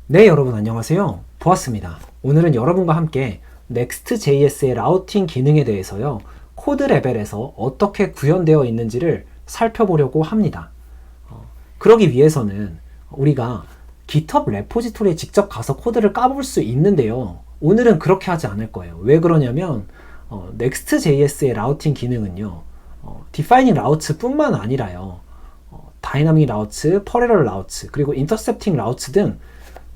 네, 여러분 안녕하세요. 보았습니다. 오늘은 여러분과 함께 Next.js의 라우팅 기능에 대해서요, 코드 레벨에서 어떻게 구현되어 있는지를 살펴보려고 합니다. 그러기 위해서는 우리가 GitHub 레포지토리에 직접 가서 코드를 까볼 수 있는데요, 오늘은 그렇게 하지 않을 거예요. 왜 그러냐면 Next.js의 라우팅 기능은요, Defining Routes 뿐만 아니라요, Dynamic Routes, Parallel Routes, 그리고 Intercepting Routes 등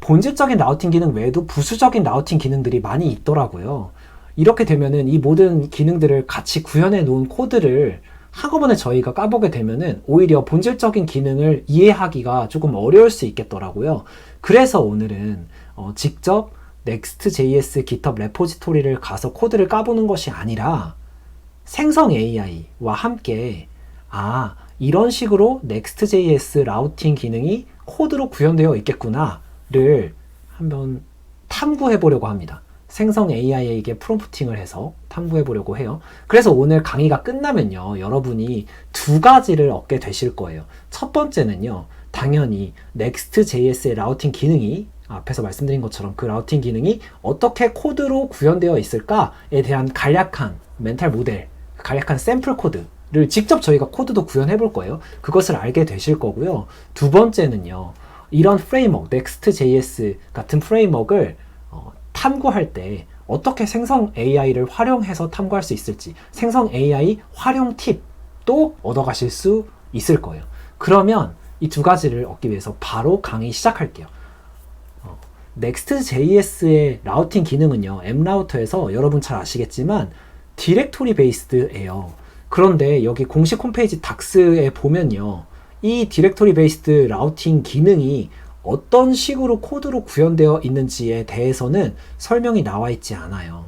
본질적인 라우팅 기능 외에도 부수적인 라우팅 기능들이 많이 있더라고요. 이렇게 되면은 이 모든 기능들을 같이 구현해 놓은 코드를 한꺼번에 저희가 까보게 되면은 오히려 본질적인 기능을 이해하기가 조금 어려울 수 있겠더라고요. 그래서 오늘은 직접 Next.js GitHub 레포지토리를 가서 코드를 까보는 것이 아니라 생성 AI와 함께 이런 식으로 Next.js 라우팅 기능이 코드로 구현되어 있겠구나 를 한번 탐구해 보려고 합니다. 생성 AI에게 프롬프팅을 해서 탐구해 보려고 해요. 그래서 오늘 강의가 끝나면요, 여러분이 두 가지를 얻게 되실 거예요. 첫 번째는요, 당연히 Next.js의 라우팅 기능이 앞에서 말씀드린 것처럼 그 라우팅 기능이 어떻게 코드로 구현되어 있을까에 대한 간략한 멘탈 모델, 간략한 샘플 코드를 직접 저희가 코드도 구현해 볼 거예요. 그것을 알게 되실 거고요. 두 번째는요, 이런 프레임워크, Next.js 같은 프레임워크를 탐구할 때 어떻게 생성 AI를 활용해서 탐구할 수 있을지, 생성 AI 활용 팁도 얻어가실 수 있을 거예요. 그러면 이 두 가지를 얻기 위해서 바로 강의 시작할게요. Next.js의 라우팅 기능은요, 엠라우터에서 여러분 잘 아시겠지만 디렉토리 베이스드예요. 그런데 여기 공식 홈페이지 닥스에 보면요, 이 디렉토리 베이스드 라우팅 기능이 어떤 식으로 코드로 구현되어 있는지에 대해서는 설명이 나와 있지 않아요.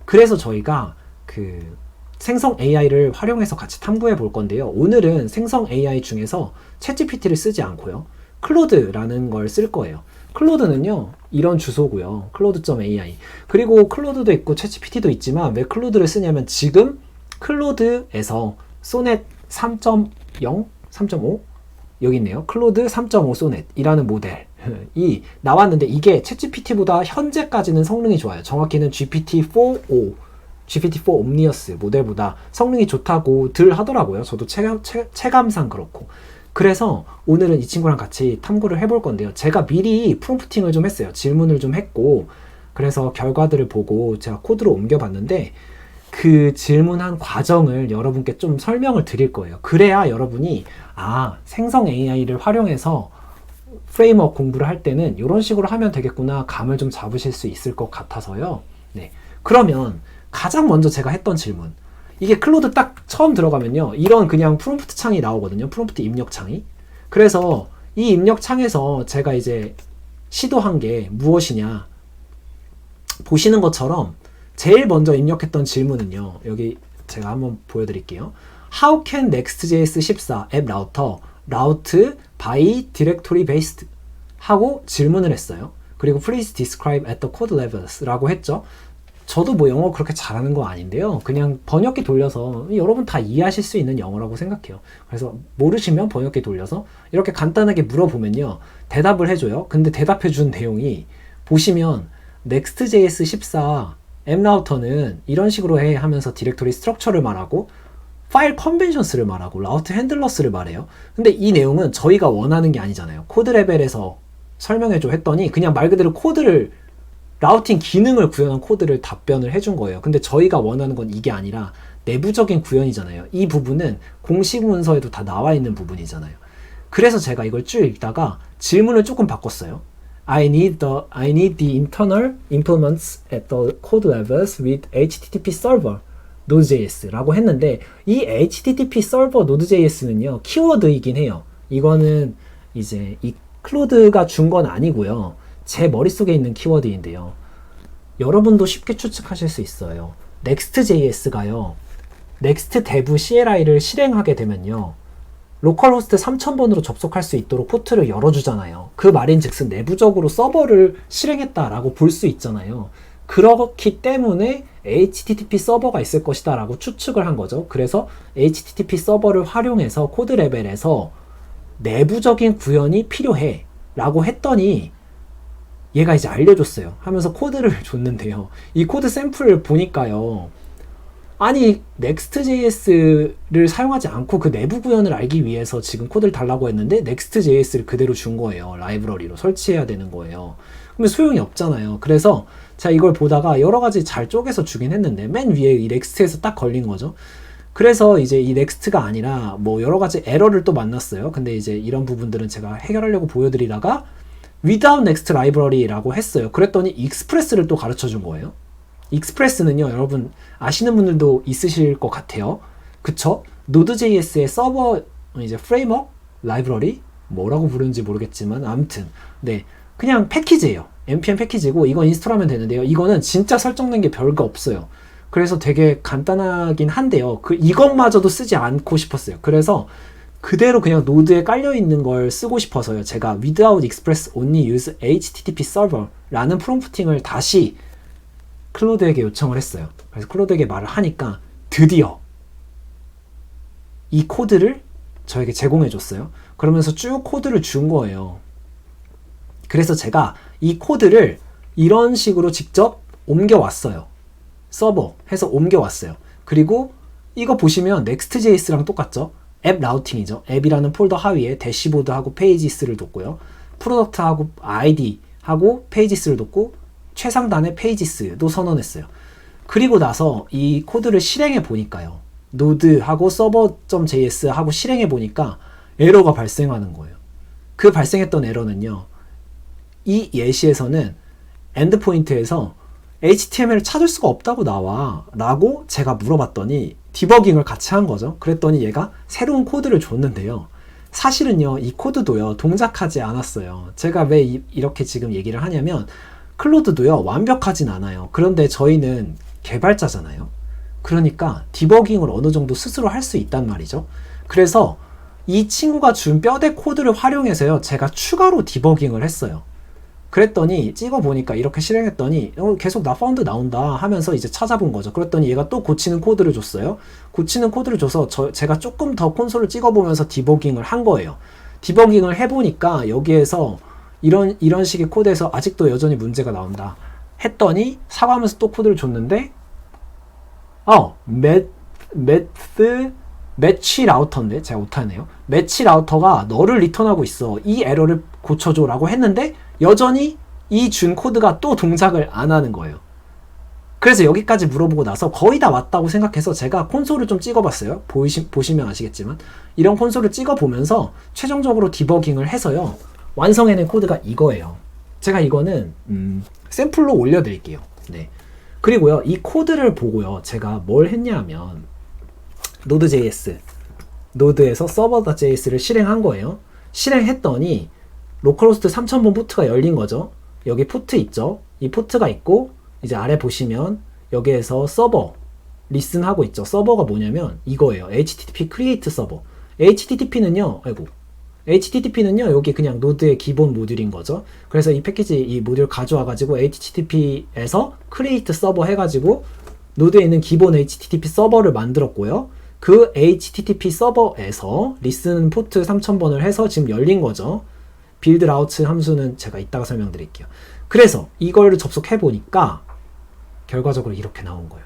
그래서 저희가 그 생성 AI를 활용해서 같이 탐구해 볼 건데요. 오늘은 생성 AI 중에서 챗GPT를 쓰지 않고요, 클로드라는 걸 쓸 거예요. 클로드는요, 이런 주소고요. claude.ai. 그리고 클로드도 있고 챗GPT도 있지만 왜 클로드를 쓰냐면 지금 클로드에서 소넷 3.0, 3.5? 여기 있네요. 클로드 3.5 소넷이라는 모델이 나왔는데 이게 챗GPT보다 현재까지는 성능이 좋아요. 정확히는 GPT-4o, GPT-4 Omnius 모델보다 성능이 좋다고들 하더라고요. 저도 체감상 그렇고. 그래서 오늘은 이 친구랑 같이 탐구를 해볼 건데요. 제가 미리 프롬프팅을 좀 했어요. 질문을 좀 했고, 그래서 결과들을 보고 제가 코드로 옮겨봤는데 그 질문한 과정을 여러분께 좀 설명을 드릴 거예요. 그래야 여러분이 생성 AI를 활용해서 프레임워크 공부를 할 때는 이런 식으로 하면 되겠구나 감을 좀 잡으실 수 있을 것 같아서요. 네. 그러면 가장 먼저 제가 했던 질문, 이게 클로드 딱 처음 들어가면요, 이런 그냥 프롬프트 창이 나오거든요. 프롬프트 입력 창이. 그래서 이 입력 창에서 제가 이제 시도한 게 무엇이냐, 보시는 것처럼 제일 먼저 입력했던 질문은요, 여기 제가 한번 보여드릴게요. How can Next.js 14 앱 라우터 route by directory based? 하고 질문을 했어요. 그리고 please describe at the code levels 라고 했죠. 저도 뭐 영어 그렇게 잘하는 거 아닌데요, 그냥 번역기 돌려서 여러분 다 이해하실 수 있는 영어라고 생각해요. 그래서 모르시면 번역기 돌려서 이렇게 간단하게 물어보면요, 대답을 해줘요. 근데 대답해준 내용이 보시면 Next.js 14 앱라우터는 이런 식으로 해 하면서 디렉토리 스트럭처를 말하고 파일 컨벤션스를 말하고 라우트 핸들러스를 말해요. 근데 이 내용은 저희가 원하는 게 아니잖아요. 코드 레벨에서 설명해줘 했더니 그냥 말 그대로 코드를, 라우팅 기능을 구현한 코드를 답변을 해준 거예요. 근데 저희가 원하는 건 이게 아니라 내부적인 구현이잖아요. 이 부분은 공식 문서에도 다 나와 있는 부분이잖아요. 그래서 제가 이걸 쭉 읽다가 질문을 조금 바꿨어요. I need the internal implements at the code levels with HTTP server Node.js 라고 했는데, 이 HTTP server Node.js는요, 키워드이긴 해요. 이거는 이제 이 클로드가 준 건 아니고요, 제 머릿속에 있는 키워드인데요, 여러분도 쉽게 추측하실 수 있어요. Next.js가요, Next Dev CLI를 실행하게 되면요, 로컬호스트 3000번으로 접속할 수 있도록 포트를 열어주잖아요. 그 말인즉슨 내부적으로 서버를 실행했다라고 볼 수 있잖아요. 그렇기 때문에 HTTP 서버가 있을 것이다 라고 추측을 한 거죠. 그래서 HTTP 서버를 활용해서 코드 레벨에서 내부적인 구현이 필요해 라고 했더니 얘가 이제 알려줬어요. 하면서 코드를 줬는데요. 이 코드 샘플을 보니까요. 아니 Next.js를 사용하지 않고 그 내부 구현을 알기 위해서 지금 코드를 달라고 했는데 Next.js를 그대로 준 거예요. 라이브러리로 설치해야 되는 거예요. 그러면 소용이 없잖아요. 그래서 제가 이걸 보다가 여러 가지 잘 쪼개서 주긴 했는데 맨 위에 이 Next에서 딱 걸린 거죠. 그래서 이제 이 Next가 아니라 뭐 여러 가지 에러를 또 만났어요. 근데 이제 이런 부분들은 제가 해결하려고 보여드리다가 Without Next Library라고 했어요. 그랬더니 익스프레스를 또 가르쳐 준 거예요. 익스프레스는요, 여러분 아시는 분들도 있으실 것 같아요. 그쵸? Node.js의 서버 이제 프레임워크 라이브러리 뭐라고 부르는지 모르겠지만 아무튼 네 그냥 패키지예요. npm 패키지고 이건 인스톨하면 되는데요. 이거는 진짜 설정된 게 별거 없어요. 그래서 되게 간단하긴 한데요. 이것마저도 쓰지 않고 싶었어요. 그래서 그대로 그냥 노드에 깔려 있는 걸 쓰고 싶어서요. 제가 without express only use http server라는 프롬프팅을 다시 클로드에게 요청을 했어요. 그래서 클로드에게 말을 하니까 드디어 이 코드를 저에게 제공해 줬어요. 그러면서 쭉 코드를 준 거예요. 그래서 제가 이 코드를 이런 식으로 직접 옮겨왔어요. 서버 해서 옮겨왔어요. 그리고 이거 보시면 Next.js랑 똑같죠? 앱 라우팅이죠. 앱이라는 폴더 하위에 대시보드하고 페이지스를 뒀고요. 프로덕트하고 아이디하고 페이지스를 뒀고 최상단에 페이지스도 선언했어요. 그리고 나서 이 코드를 실행해 보니까요. 노드하고 server.js 하고 실행해 보니까 에러가 발생하는 거예요. 그 발생했던 에러는요. 이 예시에서는 엔드포인트에서 HTML을 찾을 수가 없다고 나와 라고 제가 물어봤더니 디버깅을 같이 한 거죠. 그랬더니 얘가 새로운 코드를 줬는데요. 사실은요. 이 코드도요. 동작하지 않았어요. 제가 왜 이렇게 지금 얘기를 하냐면 클로드도요. 완벽하진 않아요. 그런데 저희는 개발자잖아요. 그러니까 디버깅을 어느 정도 스스로 할 수 있단 말이죠. 그래서 이 친구가 준 뼈대 코드를 활용해서요. 제가 추가로 디버깅을 했어요. 그랬더니 찍어보니까 이렇게 실행했더니 계속 나 파운드 나온다 하면서 이제 찾아본 거죠. 그랬더니 얘가 또 고치는 코드를 줬어요. 고치는 코드를 줘서 제가 조금 더 콘솔을 찍어보면서 디버깅을 한 거예요. 디버깅을 해보니까 여기에서 이런 식의 코드에서 아직도 여전히 문제가 나온다 했더니 사과하면서 또 코드를 줬는데 매치 라우터인데 제가 못하네요. 매치 라우터가 너를 리턴하고 있어. 이 에러를 고쳐줘 라고 했는데 여전히 이 준 코드가 또 동작을 안 하는 거예요. 그래서 여기까지 물어보고 나서 거의 다 왔다고 생각해서 제가 콘솔을 좀 찍어봤어요. 보시면 아시겠지만 이런 콘솔을 찍어보면서 최종적으로 디버깅을 해서요. 완성해낸 코드가 이거예요. 제가 이거는 샘플로 올려드릴게요. 네. 그리고요. 이 코드를 보고요. 제가 뭘 했냐면 Node.js 노드에서 server.js를 실행한 거예요. 실행했더니 로컬호스트 3000번 포트가 열린 거죠. 여기 포트 있죠. 이 포트가 있고 이제 아래 보시면 여기에서 서버 리슨 하고 있죠. 서버가 뭐냐면 이거예요. http create server. http는요. http는요. 여기 그냥 노드의 기본 모듈인 거죠. 그래서 이 패키지 이 모듈 가져와 가지고 http에서 create server 해 가지고 노드에 있는 기본 http 서버를 만들었고요. 그 http 서버에서 listen 포트 3000번을 해서 지금 열린 거죠. build routes 함수는 제가 이따가 설명드릴게요. 그래서 이걸 접속해 보니까 결과적으로 이렇게 나온 거예요.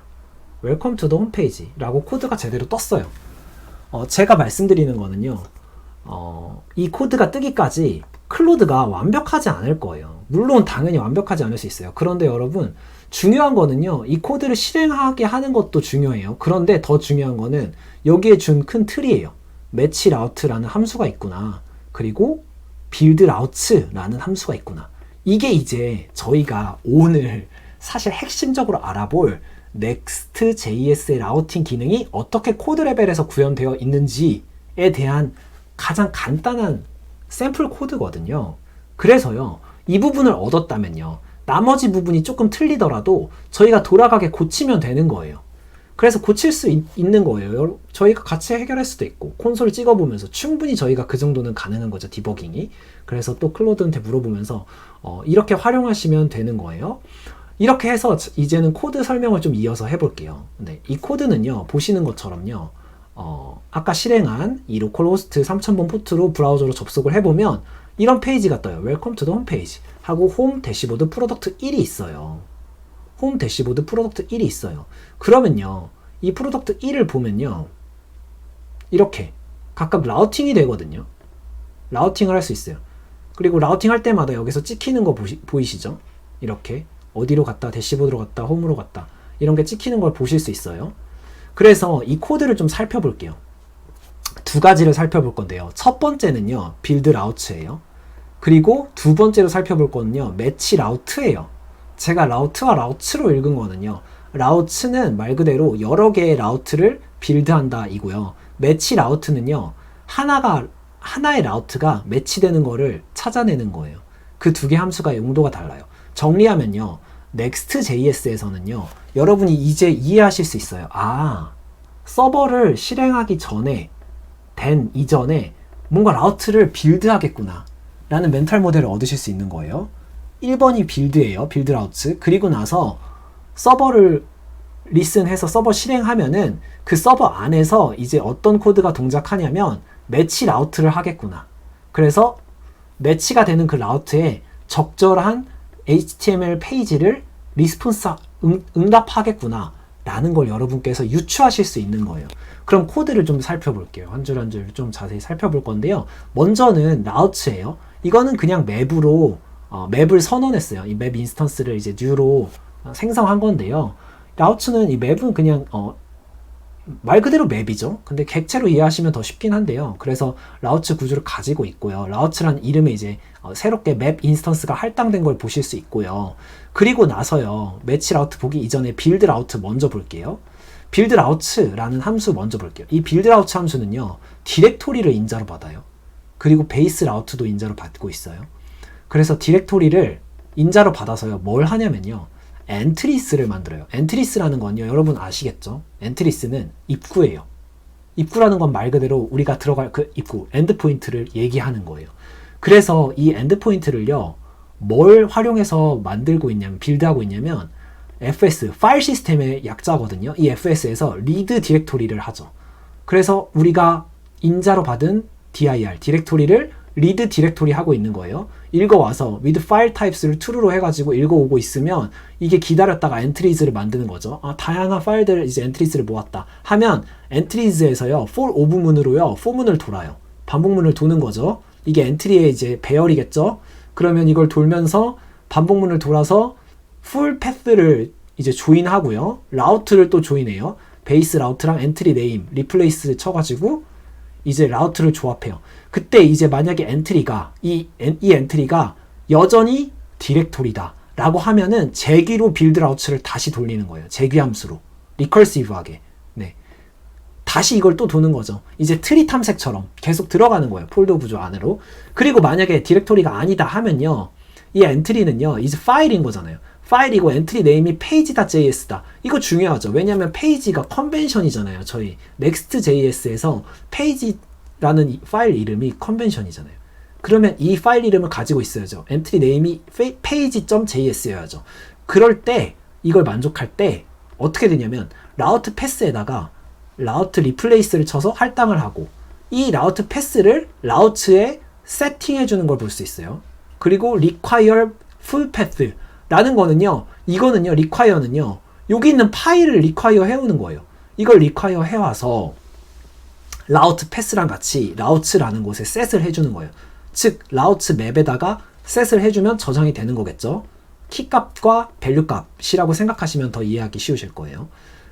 Welcome to the homepage 라고 코드가 제대로 떴어요. 제가 말씀드리는 거는요. 이 코드가 뜨기까지 클로드가 완벽하지 않을 거예요. 물론 당연히 완벽하지 않을 수 있어요. 그런데 여러분 중요한 거는요. 이 코드를 실행하게 하는 것도 중요해요. 그런데 더 중요한 거는 여기에 준 큰 틀이에요. match route라는 함수가 있구나. 그리고 build routes라는 함수가 있구나. 이게 이제 저희가 오늘 사실 핵심적으로 알아볼 Next.js의 라우팅 기능이 어떻게 코드 레벨에서 구현되어 있는지에 대한 가장 간단한 샘플 코드거든요. 그래서요. 이 부분을 얻었다면요. 나머지 부분이 조금 틀리더라도 저희가 돌아가게 고치면 되는 거예요. 그래서 고칠 수 있는 거예요. 저희가 같이 해결할 수도 있고 콘솔 찍어보면서 충분히 저희가 그 정도는 가능한 거죠. 디버깅이. 그래서 또 클로드한테 물어보면서 이렇게 활용하시면 되는 거예요. 이렇게 해서 이제는 코드 설명을 좀 이어서 해볼게요. 네, 이 코드는요. 보시는 것처럼요. 아까 실행한 이 로컬호스트 3000번 포트로 브라우저로 접속을 해보면 이런 페이지가 떠요. Welcome to the 홈페이지 하고 홈 대시보드 프로덕트 1이 있어요. 홈 대시보드 프로덕트 1이 있어요. 그러면요, 이 프로덕트 1을 보면요, 이렇게 각각 라우팅이 되거든요. 라우팅을 할 수 있어요. 그리고 라우팅 할 때마다 여기서 찍히는 거 보이시죠? 이렇게 어디로 갔다, 대시보드로 갔다, 홈으로 갔다, 이런 게 찍히는 걸 보실 수 있어요. 그래서 이 코드를 좀 살펴볼게요. 두 가지를 살펴볼 건데요. 첫 번째는요, 빌드 라우트예요. 그리고 두 번째로 살펴볼 거는요, 매치 라우트예요. 제가 라우트와 라우츠로 읽은 거는요, 라우츠는 말 그대로 여러 개의 라우트를 빌드한다 이고요. 매치 라우트는요, 하나의 라우트가 매치되는 거를 찾아내는 거예요. 그 두 개 함수가 용도가 달라요. 정리하면요, Next.js에서는요, 여러분이 이제 이해하실 수 있어요. 아, 서버를 실행하기 전에, 이전에 뭔가 라우트를 빌드하겠구나 라는 멘탈 모델을 얻으실 수 있는 거예요. 1번이 빌드예요. 빌드 라우트. 그리고 나서 서버를 리슨해서 서버 실행하면은 그 서버 안에서 이제 어떤 코드가 동작하냐면 매치 라우트를 하겠구나. 그래서 매치가 되는 그 라우트에 적절한 HTML 페이지를 리스폰스 응답하겠구나 라는 걸 여러분께서 유추하실 수 있는 거예요. 그럼 코드를 좀 살펴볼게요. 한 줄 한 줄 좀 자세히 살펴볼 건데요. 먼저는 라우트예요. 이거는 그냥 맵으로 맵을 선언했어요. 이 맵 인스턴스를 이제 뉴로 생성한 건데요. 라우트는 이 맵은 그냥 말 그대로 맵이죠. 근데 객체로 이해하시면 더 쉽긴 한데요. 그래서 라우트 구조를 가지고 있고요. 라우트란 이름에 이제 새롭게 맵 인스턴스가 할당된 걸 보실 수 있고요. 그리고 나서요, 매치 라우트 보기 이전에 빌드 라우트 먼저 볼게요. 빌드 라우트라는 함수 먼저 볼게요. 이 빌드 라우트 함수는요, 디렉토리를 인자로 받아요. 그리고 베이스 라우트도 인자로 받고 있어요. 그래서 디렉토리를 인자로 받아서요, 뭘 하냐면요, 엔트리스를 만들어요. 엔트리스라는 건요, 여러분 아시겠죠? 엔트리스는 입구예요. 입구라는 건 말 그대로 우리가 들어갈 그 입구, 엔드포인트를 얘기하는 거예요. 그래서 이 엔드포인트를요, 뭘 활용해서 만들고 있냐면, 빌드하고 있냐면, FS, 파일 시스템의 약자거든요. 이 FS에서 리드 디렉토리를 하죠. 그래서 우리가 인자로 받은 dir, 디렉토리를 리드 디렉토리 하고 있는 거예요. 읽어와서 with file types를 true로 해가지고 읽어오고 있으면 이게 기다렸다가 엔트리즈를 만드는 거죠. 다양한 파일들을 이제 엔트리즈를 모았다 하면 엔트리즈에서요, for of문으로요, for문을 돌아요. 반복문을 도는 거죠. 이게 엔트리의 이제 배열이겠죠. 그러면 이걸 돌면서 반복문을 돌아서 full path를 이제 조인하고요. 라우트를 또 조인해요. 베이스 라우트랑 엔트리 네임, 리플레이스 쳐가지고 이제 라우트를 조합해요. 그때 이제 만약에 엔트리가 이 엔트리가 여전히 디렉토리다 라고 하면은 재귀로 빌드 라우트를 다시 돌리는 거예요. 재귀 함수로 리커시브하게. 네. 다시 이걸 또 도는 거죠. 이제 트리 탐색처럼 계속 들어가는 거예요. 폴더 구조 안으로. 그리고 만약에 디렉토리가 아니다 하면요, 이 엔트리는요, 이제 파일인 거잖아요. 파일이고 엔트리 네임이 page.js다. 이거 중요하죠. 왜냐하면 페이지가 컨벤션이잖아요. 저희 next.js에서 페이지라는 이 파일 이름이 컨벤션이잖아요. 그러면 이 파일 이름을 가지고 있어야죠. 엔트리 네임이 page.js여야죠. 그럴 때 이걸 만족할 때 어떻게 되냐면 라우트 패스에다가 라우트 리플레이스를 쳐서 할당을 하고 이 라우트 패스를 라우트에 세팅해 주는 걸 볼 수 있어요. 그리고 require full path 라는 거는요, 이거는요, require는요, 여기 있는 파일을 require 해오는 거예요. 이걸 require 해와서 라우트 패스랑 같이 라우츠라는 곳에 set을 해주는 거예요. 즉 라우츠 맵에다가 set을 해주면 저장이 되는 거겠죠. 키값과 밸류 값이라고 생각하시면 더 이해하기 쉬우실 거예요.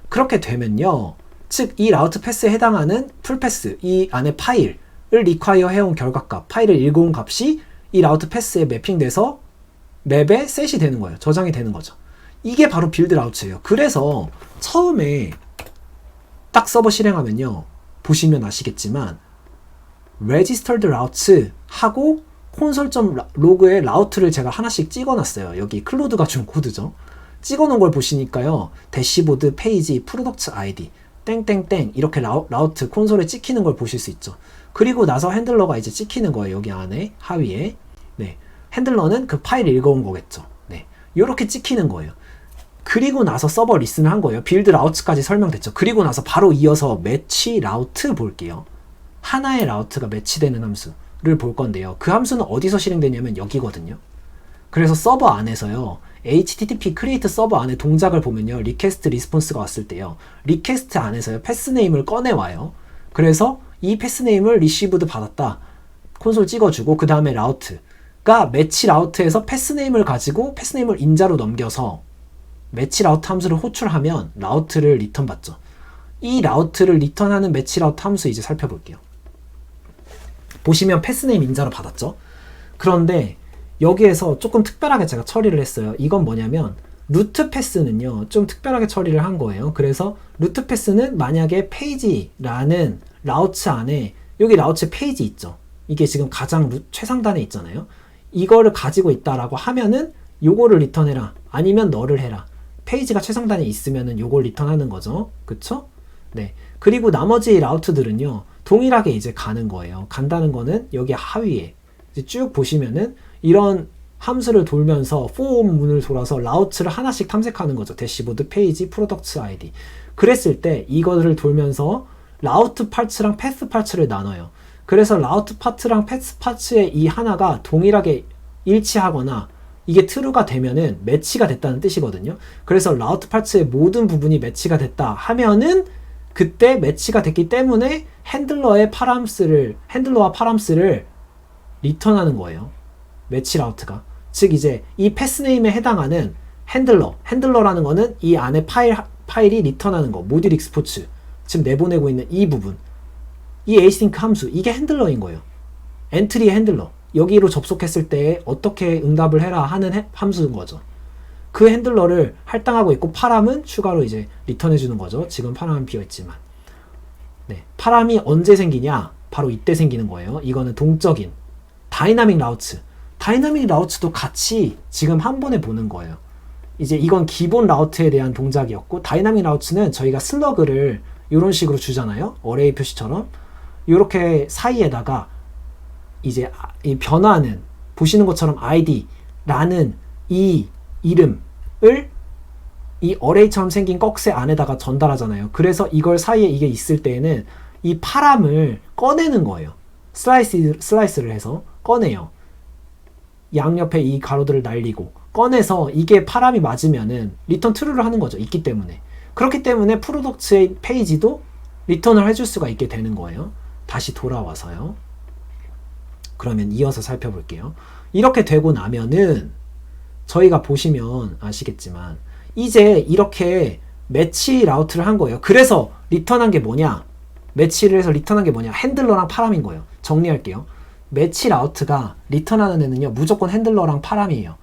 그렇게 되면요, 즉 이 라우트 패스에 해당하는 풀 패스, 이 안에 파일을 require 해온 결과값, 파일을 읽어온 값이 이 라우트 패스에 매핑돼서 맵에 셋이 되는 거예요. 저장이 되는 거죠. 이게 바로 빌드 라우트예요. 그래서 처음에 딱 서버 실행하면요, 보시면 아시겠지만 registered routes 하고 console.log에 라우트를 제가 하나씩 찍어놨어요. 여기 클로드가 준 코드죠. 찍어놓은 걸 보시니까요, 대시보드, 페이지, 프로덕트 아이디 땡땡땡 이렇게 라우트 콘솔에 찍히는 걸 보실 수 있죠. 그리고 나서 핸들러가 이제 찍히는 거예요. 여기 안에 하위에. 네, 핸들러는 그 파일을 읽어온 거겠죠. 네, 이렇게 찍히는 거예요. 그리고 나서 서버 리슨을 한 거예요. 빌드 라우트까지 설명됐죠. 그리고 나서 바로 이어서 매치 라우트 볼게요. 하나의 라우트가 매치되는 함수. 함수를 볼 건데요. 그 함수는 어디서 실행되냐면 여기거든요. 그래서 서버 안에서요. HTTP create 서버 안에 동작을 보면요. request response가 왔을 때요. request 안에서요. 패스네임을 꺼내와요. 그래서 이 패스네임을 received 받았다. 콘솔 찍어주고 그 다음에 라우트가 매치 라우트에서 패스네임을 가지고 패스네임을 인자로 넘겨서 매치 라우트 함수를 호출하면 라우트를 리턴 받죠. 이 라우트를 리턴하는 매치 라우트 함수 이제 살펴볼게요. 보시면 패스네임 인자로 받았죠. 그런데 여기에서 조금 특별하게 제가 처리를 했어요. 이건 뭐냐면 루트 패스는요 좀 특별하게 처리를 한 거예요. 그래서 루트 패스는 만약에 페이지라는 라우트 안에 여기 라우트 페이지 있죠. 이게 지금 가장 최상단에 있잖아요. 이거를 가지고 있다라고 하면은 요거를 리턴해라. 아니면 너를 해라. 페이지가 최상단에 있으면은 요걸 리턴하는 거죠. 그쵸? 네. 그리고 나머지 라우트들은요 동일하게 이제 가는 거예요. 간다는 거는 여기 하위에 이제 쭉 보시면은 이런 함수를 돌면서 for 문을 돌아서 라우트를 하나씩 탐색하는 거죠. 대시보드, 페이지, 프로덕트 아이디. 그랬을 때 이거를 돌면서 라우트 파츠랑 패스 파츠를 나눠요. 그래서 라우트 파트랑 패스 파츠의 이 하나가 동일하게 일치하거나 이게 true가 되면은 매치가 됐다는 뜻이거든요. 그래서 라우트 파츠의 모든 부분이 매치가 됐다 하면은 그때 매치가 됐기 때문에 핸들러와 파람스를 리턴하는 거예요. 매치 라우트가. 즉 이제 이 패스네임에 해당하는 핸들러라는 거는 이 안에 파일이 리턴하는 거, 모듈 익스포츠 지금 내보내고 있는 이 부분, 이 async 함수, 이게 핸들러인 거예요. 엔트리의 핸들러, 여기로 접속했을 때 어떻게 응답을 해라 하는 함수인 거죠. 그 핸들러를 할당하고 있고 파람은 추가로 이제 리턴해 주는 거죠. 지금 파람은 비어있지만. 네, 파람이 언제 생기냐? 바로 이때 생기는 거예요. 이거는 동적인 다이나믹 라우트도 같이 지금 한 번에 보는 거예요. 이제 이건 기본 라우트에 대한 동작이었고, 다이나믹 라우트는 저희가 슬러그를 이런 식으로 주잖아요. 어레이 표시처럼. 이렇게 사이에다가 이제 이 변화는 보시는 것처럼 id라는 이 이름을 이 어레이처럼 생긴 꺽쇠 안에다가 전달하잖아요. 그래서 이걸 사이에 이게 있을 때에는 이 파람을 꺼내는 거예요. 슬라이스를 해서 꺼내요. 양옆에 이 가로들을 날리고 꺼내서 이게 파람이 맞으면은 리턴 true를 하는 거죠. 있기 때문에. 그렇기 때문에 프로덕트의 페이지도 리턴을 해줄 수가 있게 되는 거예요. 다시 돌아와서요. 그러면 이어서 살펴볼게요. 이렇게 되고 나면은 저희가 보시면 아시겠지만 이제 이렇게 매치 라우트를 한 거예요. 그래서 리턴한 게 뭐냐? 매치를 해서 리턴한 게 뭐냐? 핸들러랑 파람인 거예요. 정리할게요. 매치 라우트가 리턴하는 애는요 무조건 핸들러랑 파람이에요.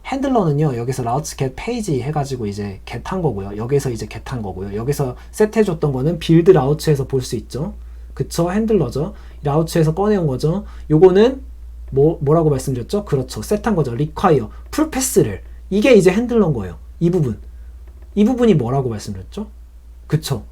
핸들러는요 여기서 라우트 get 페이지 해가지고 이제 get 한 거고요. 여기서 이제 get 한 거고요. 여기서 셋해줬던 거는 빌드 라우트에서 볼 수 있죠. 그쵸? 핸들러죠. 라우트에서 꺼내온 거죠. 요거는 뭐라고 말씀드렸죠? 그렇죠. 셋한 거죠. require 풀 패스를, 이게 이제 핸들러인 거예요. 이 부분이 뭐라고 말씀드렸죠? 그쵸?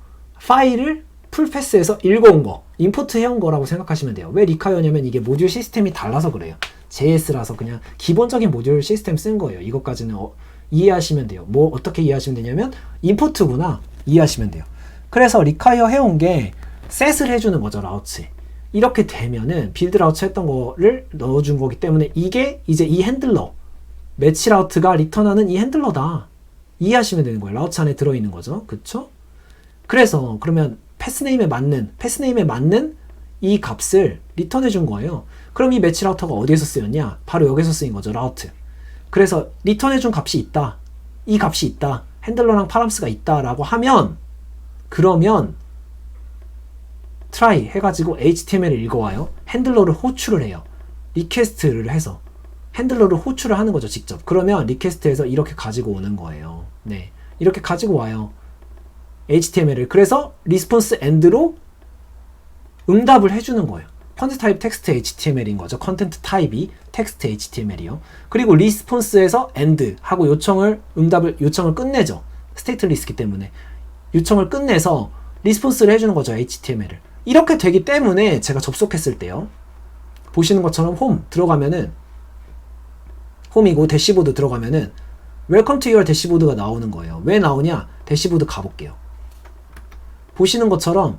파일을 풀 패스해서 읽어온 거, 임포트 해온 거라고 생각하시면 돼요. 왜 require냐면 이게 모듈 시스템이 달라서 그래요. JS라서 그냥 기본적인 모듈 시스템 쓴 거예요. 이것까지는 이해하시면 돼요. 뭐 어떻게 이해하시면 되냐면 임포트구나 이해하시면 돼요. 그래서 require 해온 게 셋을 해주는 거죠. 라우트에. 이렇게 되면은 빌드 라우트 했던 거를 넣어준 거기 때문에 이게 이제 이 핸들러, 매치 라우트가 리턴하는 이 핸들러다 이해하시면 되는 거예요. 라우트 안에 들어있는 거죠. 그쵸? 그래서 그러면 패스네임에 맞는 이 값을 리턴해 준 거예요. 그럼 이 매치 라우터가 어디에서 쓰였냐? 바로 여기서 쓰인 거죠. 라우트. 그래서 리턴해 준 값이 있다. 이 값이 있다. 핸들러랑 파람스가 있다라고 하면, 그러면 try 해가지고 HTML을 읽어와요. 핸들러를 호출을 해요. 리퀘스트를 해서 핸들러를 호출을 하는 거죠. 직접. 그러면 리퀘스트에서 이렇게 가지고 오는 거예요. 네, 이렇게 가지고 와요. HTML을. 그래서 리스폰스 엔드로 응답을 해주는 거예요. 컨텐트 타입 텍스트 HTML인 거죠. 컨텐트 타입이 텍스트 HTML이요. 그리고 리스폰스에서 엔드 하고 요청을 끝내죠. 스테이트리스트이기 때문에 요청을 끝내서 리스폰스를 해주는 거죠. HTML을. 이렇게 되기 때문에 제가 접속했을 때요. 보시는 것처럼 홈 들어가면은, 홈이고 대시보드 들어가면은 Welcome to your 대시보드가 나오는 거예요. 왜 나오냐? 대시보드 가볼게요. 보시는 것처럼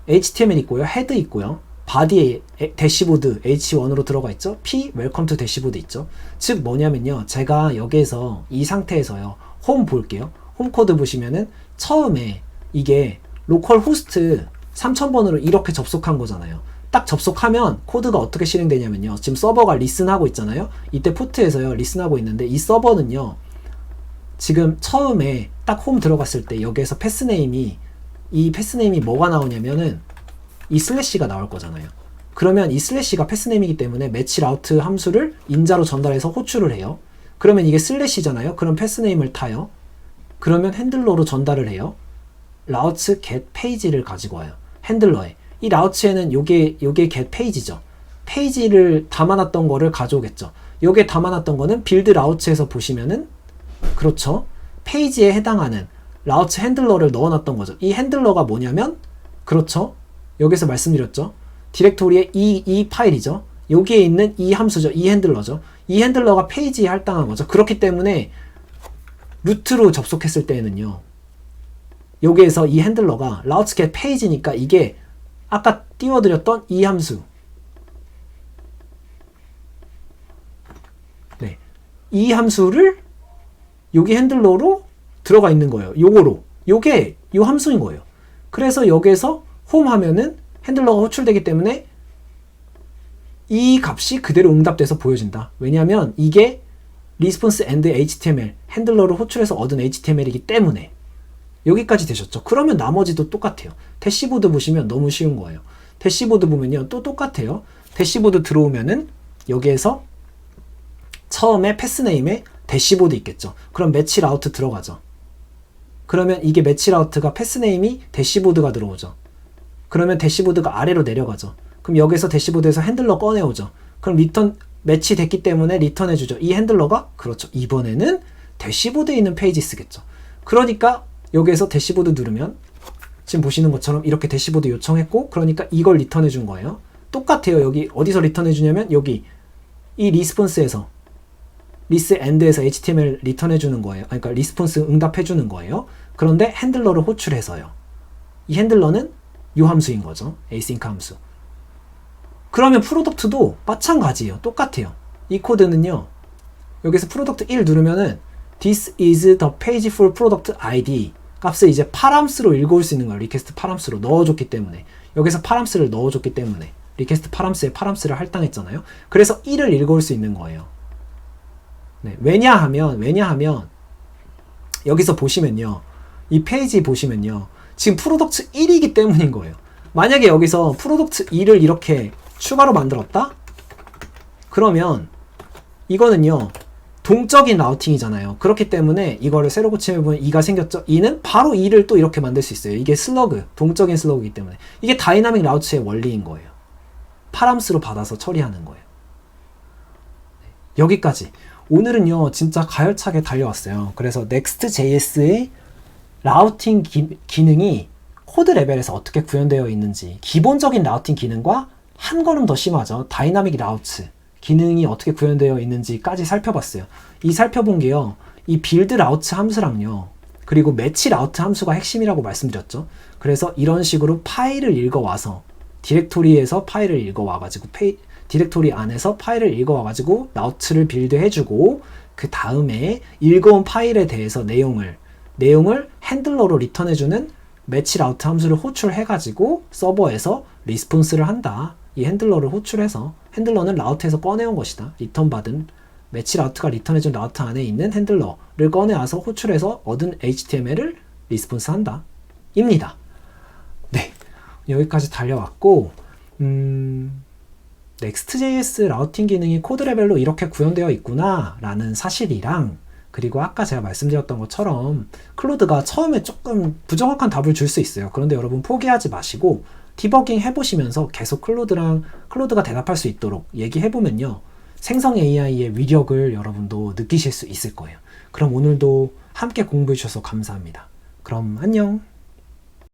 HTML 있고요. 헤드 있고요. 바디에 대시보드 H1으로 들어가 있죠. P 웰컴 투 대시보드 있죠. 즉 뭐냐면요, 제가 여기에서 이 상태에서요 홈 볼게요. 홈 코드 보시면은 처음에 이게 로컬 호스트 3000번으로 이렇게 접속한 거잖아요. 딱 접속하면 코드가 어떻게 실행되냐면요, 지금 서버가 리슨하고 있잖아요. 이때 포트에서요 리슨하고 있는데, 이 서버는요 지금 처음에 딱 홈 들어갔을 때 여기에서 패스네임이, 이 패스네임이 뭐가 나오냐면은 이 슬래시가 나올 거잖아요. 그러면 이 슬래시가 패스네임이기 때문에 매치 라우트 함수를 인자로 전달해서 호출을 해요. 그러면 이게 슬래시잖아요. 그럼 패스네임을 타요. 그러면 핸들러로 전달을 해요. 라우츠 get 페이지를 가지고 와요. 핸들러에. 이 라우츠에는 요게 get 페이지죠. 페이지를 담아놨던 거를 가져오겠죠. 요게 담아놨던 거는 빌드 라우츠에서 보시면은, 그렇죠, 페이지에 해당하는 라우츠 핸들러를 넣어놨던 거죠. 이 핸들러가 뭐냐면, 그렇죠, 여기서 말씀드렸죠. 디렉토리에 이 파일이죠. 여기에 있는 이 함수죠. 이 핸들러죠. 이 핸들러가 페이지에 할당한 거죠. 그렇기 때문에 루트로 접속했을 때는요, 여기에서 이 핸들러가 routes get 페이지니까 이게 아까 띄워드렸던 이 함수, 네, 이 함수를 여기 핸들러로 들어가 있는 거예요. 요거로, 요게 요 함수인 거예요. 그래서 여기에서 홈 하면은 핸들러가 호출되기 때문에 이 값이 그대로 응답돼서 보여진다. 왜냐하면 이게 response and HTML, 핸들러를 호출해서 얻은 HTML이기 때문에. 여기까지 되셨죠? 그러면 나머지도 똑같아요. 대시보드 보시면 너무 쉬운 거예요. 대시보드 보면요 또 똑같아요. 대시보드 들어오면은 여기에서 처음에 패스네임에 대시보드 있겠죠. 그럼 매치 라우트 들어가죠. 그러면 이게 매치 라우트가 패스네임이 대시보드가 들어오죠. 그러면 대시보드가 아래로 내려가죠. 그럼 여기서 대시보드에서 핸들러 꺼내오죠. 그럼 리턴 매치 됐기 때문에 리턴해주죠. 이 핸들러가, 그렇죠, 이번에는 대시보드에 있는 페이지 쓰겠죠. 그러니까 여기에서 대시보드 누르면 지금 보시는 것처럼 이렇게 대시보드 요청했고, 그러니까 이걸 리턴해 준 거예요. 똑같아요. 여기 어디서 리턴해 주냐면 여기 이 리스폰스에서, 리스 엔드에서 HTML 리턴해 주는 거예요. 그러니까 리스폰스 응답해 주는 거예요. 그런데 핸들러를 호출해서요. 이 핸들러는 요 함수인 거죠. async 함수. 그러면 프로덕트도 마찬가지예요. 똑같아요. 이 코드는요, 여기서 프로덕트 1 누르면은 this is the page for product ID 값을 이제 파람스로 읽어올 수 있는 거예요. 리퀘스트 파람스로 넣어줬기 때문에. 여기서 파람스를 넣어줬기 때문에. 리퀘스트 파람스에 파람스를 할당했잖아요. 그래서 1을 읽어올 수 있는 거예요. 네, 왜냐하면 여기서 보시면요, 이 페이지 보시면요, 지금 프로덕트 1이기 때문인 거예요. 만약에 여기서 프로덕트 2를 이렇게 추가로 만들었다? 그러면 이거는요 동적인 라우팅이잖아요. 그렇기 때문에 이거를 새로 고치면 2가 생겼죠. 2는 바로 2를 또 이렇게 만들 수 있어요. 이게 슬러그, 동적인 슬러그이기 때문에. 이게 다이나믹 라우츠의 원리인 거예요. 파람스로 받아서 처리하는 거예요. 여기까지. 오늘은요 진짜 가열차게 달려왔어요. 그래서 Next.js의 라우팅 기능이 코드 레벨에서 어떻게 구현되어 있는지, 기본적인 라우팅 기능과 한 걸음 더 심하죠. 다이나믹 라우트 기능이 어떻게 구현되어 있는지까지 살펴봤어요. 이 살펴본 게요, 이 빌드 라우트 함수랑요, 그리고 매치 라우트 함수가 핵심이라고 말씀드렸죠. 그래서 이런 식으로 파일을 읽어와서, 디렉토리에서 파일을 읽어와가지고 디렉토리 안에서 파일을 읽어와가지고 라우트를 빌드해주고, 그 다음에 읽어온 파일에 대해서 내용을 핸들러로 리턴해주는 매치 라우트 함수를 호출해가지고 서버에서 리스폰스를 한다. 이 핸들러를 호출해서, 핸들러는 라우트에서 꺼내온 것이다. 리턴 받은 매치 라우트가 리턴해준 라우트 안에 있는 핸들러를 꺼내와서 호출해서 얻은 HTML을 리스폰스 한다. 입니다. 네, 여기까지 달려왔고, Next.js 라우팅 기능이 코드 레벨로 이렇게 구현되어 있구나 라는 사실이랑, 그리고 아까 제가 말씀드렸던 것처럼 클로드가 처음에 조금 부정확한 답을 줄 수 있어요. 그런데 여러분 포기하지 마시고 디버깅 해보시면서 계속 클로드가 대답할 수 있도록 얘기해보면요, 생성 AI의 위력을 여러분도 느끼실 수 있을 거예요. 그럼 오늘도 함께 공부해 주셔서 감사합니다. 그럼 안녕.